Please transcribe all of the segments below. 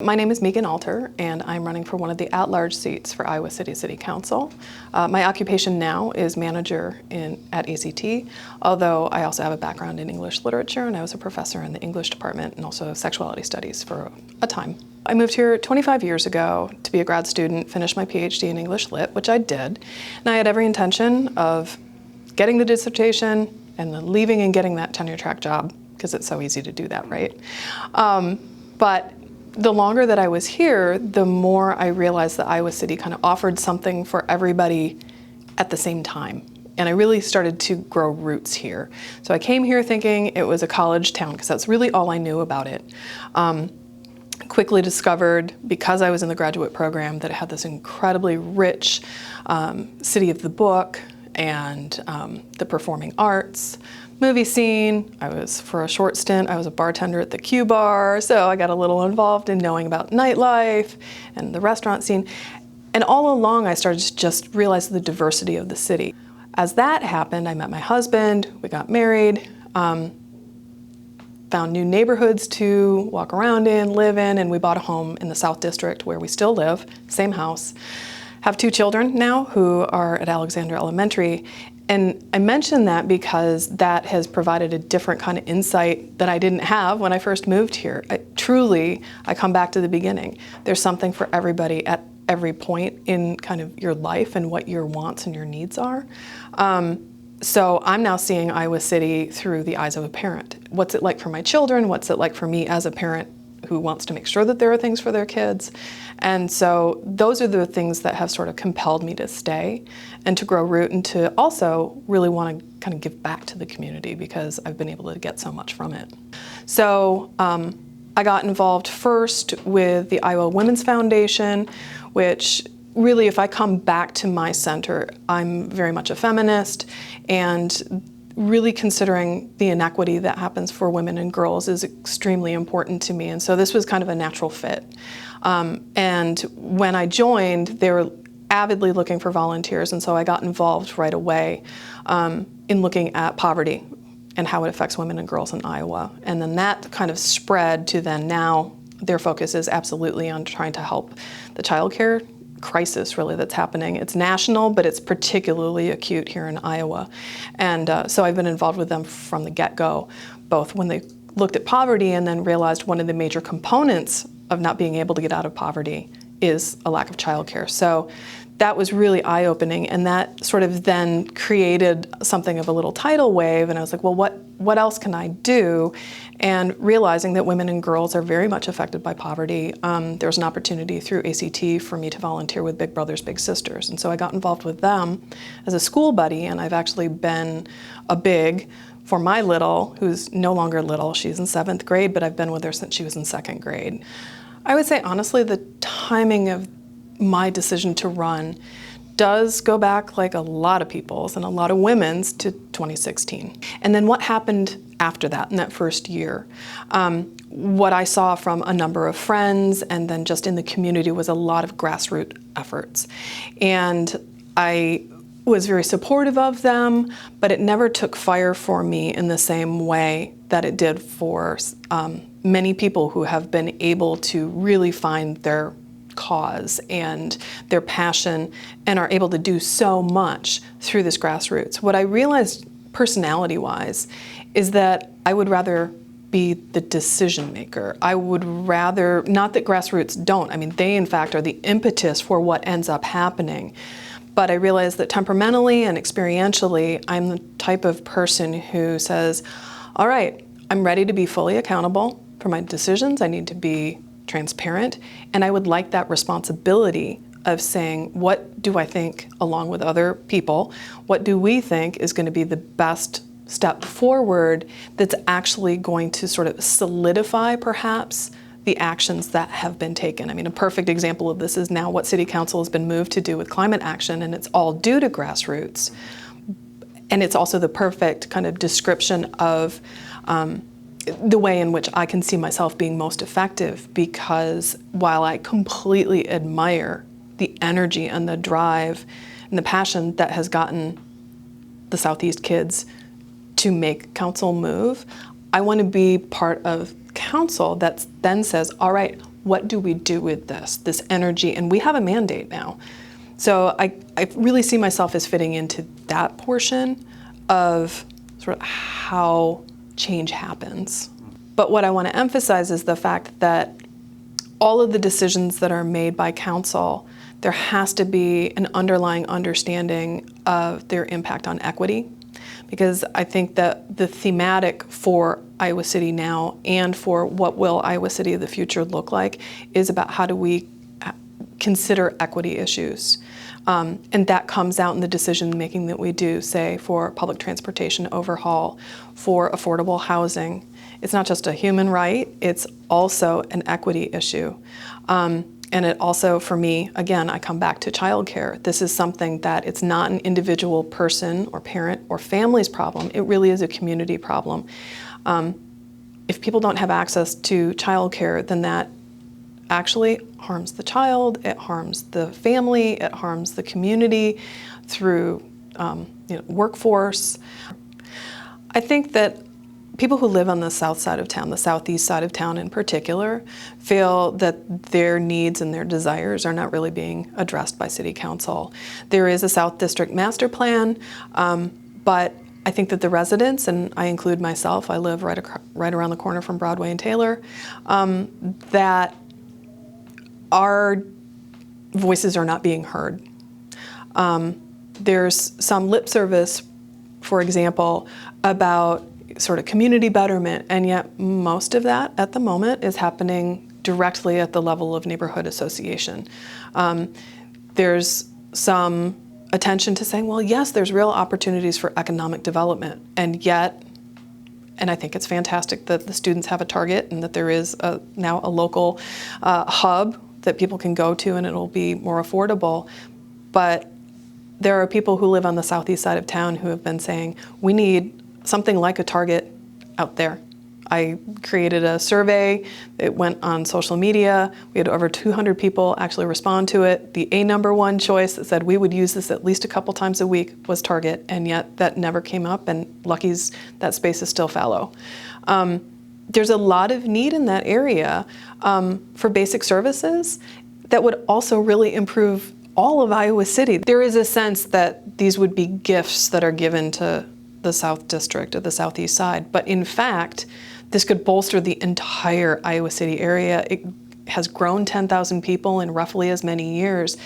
My name is Megan Alter, and I'm running for one of the at-large seats for Iowa City City Council. My occupation now is manager at ACT, although I also have a background in English literature, and I was a professor in the English department and also sexuality studies for a time. I moved here 25 years ago to be a grad student, finish my PhD in English Lit, which I did, and I had every intention of getting the dissertation and then leaving and getting that tenure track job, because it's so easy to do that, right? But the longer that I was here, the more I realized that Iowa City kind of offered something for everybody at the same time. And I really started to grow roots here. So I came here thinking it was a college town, because that's really all I knew about it. Quickly discovered, because I was in the graduate program, that it had this incredibly rich city of the book and the performing arts, movie scene. For a short stint, I was a bartender at the Q Bar, so I got a little involved in knowing about nightlife and the restaurant scene. And all along, I started to just realize the diversity of the city. As that happened, I met my husband, we got married, found new neighborhoods to walk around in, live in, and we bought a home in the South District where we still live, same house. Have 2 children now who are at Alexander Elementary. And I mention that because that has provided a different kind of insight that I didn't have when I first moved here. I come back to the beginning. There's something for everybody at every point in kind of your life and what your wants and your needs are. So I'm now seeing Iowa City through the eyes of a parent. What's it like for my children? What's it like for me as a parent who wants to make sure that there are things for their kids? And so those are the things that have sort of compelled me to stay and to grow root, and to also really want to kind of give back to the community, because I've been able to get so much from it. So I got involved first with the Iowa Women's Foundation, which really, if I come back to my center, I'm very much a feminist, and really considering the inequity that happens for women and girls is extremely important to me. And so this was kind of a natural fit. And when I joined, they were avidly looking for volunteers, and so I got involved right away in looking at poverty and how it affects women and girls in Iowa. And then that kind of spread to then now their focus is absolutely on trying to help the child care crisis really that's happening. It's national, but it's particularly acute here in Iowa. And so I've been involved with them from the get-go, both when they looked at poverty and then realized one of the major components of not being able to get out of poverty is a lack of childcare. So that was really eye-opening, and that sort of then created something of a little tidal wave, and I was like, well, what else can I do? And realizing that women and girls are very much affected by poverty, there was an opportunity through ACT for me to volunteer with Big Brothers Big Sisters, and so I got involved with them as a school buddy, and I've actually been a big for my little, who's no longer little. She's in 7th grade, but I've been with her since she was in 2nd grade. I would say, honestly, the timing of my decision to run does go back, like a lot of people's and a lot of women's, to 2016. And then what happened after that, in that first year? What I saw from a number of friends and then just in the community was a lot of grassroots efforts. And I was very supportive of them, but it never took fire for me in the same way that it did for many people who have been able to really find their cause and their passion and are able to do so much through this grassroots. What I realized personality-wise is that I would rather be the decision maker. I would rather, not that grassroots don't, I mean, they in fact are the impetus for what ends up happening. But I realized that temperamentally and experientially, I'm the type of person who says, all right, I'm ready to be fully accountable for my decisions. I need to be transparent, and I would like that responsibility of saying, what do I think, along with other people, what do we think is going to be the best step forward that's actually going to sort of solidify, perhaps, the actions that have been taken. I mean, a perfect example of this is now what City Council has been moved to do with climate action, and it's all due to grassroots. And it's also the perfect kind of description of the way in which I can see myself being most effective, because while I completely admire the energy and the drive and the passion that has gotten the Southeast kids to make council move, I want to be part of council that then says, all right, what do we do with this energy? And we have a mandate now. So I really see myself as fitting into that portion of sort of how change happens. But what I want to emphasize is the fact that all of the decisions that are made by council, there has to be an underlying understanding of their impact on equity. Because I think that the thematic for Iowa City now and for what will Iowa City of the future look like is about how do we consider equity issues. And that comes out in the decision making that we do, say, for public transportation overhaul, for affordable housing. It's not just a human right, it's also an equity issue. And it also, for me, again, I come back to childcare. This is something that it's not an individual person or parent or family's problem. It really is a community problem. If people don't have access to childcare, then that actually harms the child, it harms the family, it harms the community through workforce. I think that people who live on the south side of town, the southeast side of town in particular, feel that their needs and their desires are not really being addressed by City Council. There is a South District master plan, but I think that the residents, and I include myself, I live right around the corner from Broadway and Taylor, that our voices are not being heard. There's some lip service, for example, about sort of community betterment, and yet most of that at the moment is happening directly at the level of neighborhood association. There's some attention to saying, well, yes, there's real opportunities for economic development, and yet, and I think it's fantastic that the students have a target and that there is now a local hub that people can go to and it'll be more affordable. But there are people who live on the southeast side of town who have been saying, we need something like a Target out there. I created a survey, it went on social media, we had over 200 people actually respond to it. The number one choice that said we would use this at least a couple times a week was Target, and yet that never came up, and Lucky's, that space is still fallow. There's a lot of need in that area for basic services that would also really improve all of Iowa City. There is a sense that these would be gifts that are given to the South District or the Southeast side, but in fact, this could bolster the entire Iowa City area. It has grown 10,000 people in roughly as many years.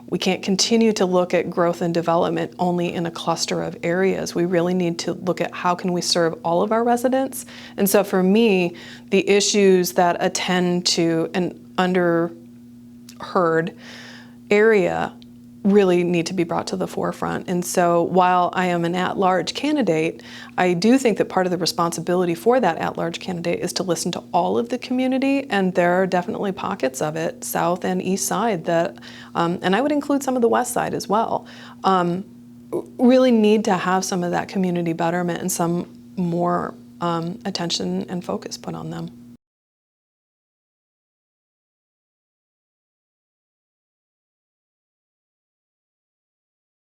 We can't continue to look at growth and development only in a cluster of areas. We really need to look at how can we serve all of our residents. And so for me, the issues that attend to an underheard area really need to be brought to the forefront. And so while I am an at-large candidate, I do think that part of the responsibility for that at-large candidate is to listen to all of the community, and there are definitely pockets of it, south and east side, that, and I would include some of the west side as well, really need to have some of that community betterment and some more attention and focus put on them.